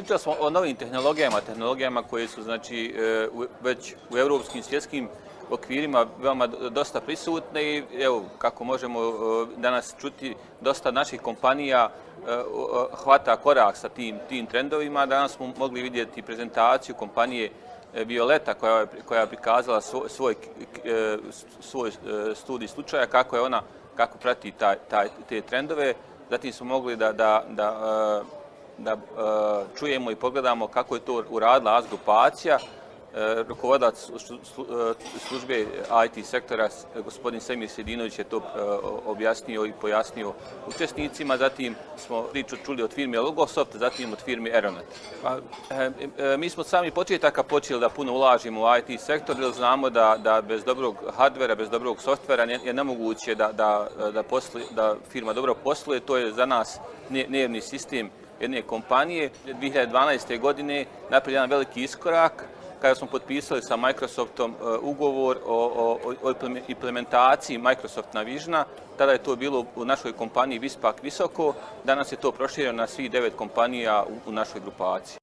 Pričali smo o novim tehnologijama koje su znači, već u europskim svjetskim okvirima veoma dosta prisutne i evo, kako možemo danas čuti, dosta naših kompanija hvata korak sa tim trendovima. Danas smo mogli vidjeti prezentaciju kompanije Violeta koja je prikazala svoj studij slučaja, kako prati te trendove. Zatim smo mogli da čujemo i pogledamo kako je to uradila AS grupacija. Rukovodilac službe IT sektora, gospodin Semir Sjedinović, je to objasnio i pojasnio učesnicima. Zatim smo priču čuli od firme Logosoft, zatim od firme Aeronet. Mi smo sami početaka počeli da puno ulažimo u IT sektor, jer znamo da bez dobrog hardvera, bez dobrog softvera je nemoguće da firma dobro posluje. To je za nas nervni sistem jedne kompanije. 2012. godine napravili jedan veliki iskorak kada smo potpisali sa Microsoftom ugovor o implementaciji Microsoft Navisiona. Tada je to bilo u našoj kompaniji Vispak Visoko, danas je to prošireno na svih 9 kompanija u našoj grupaciji.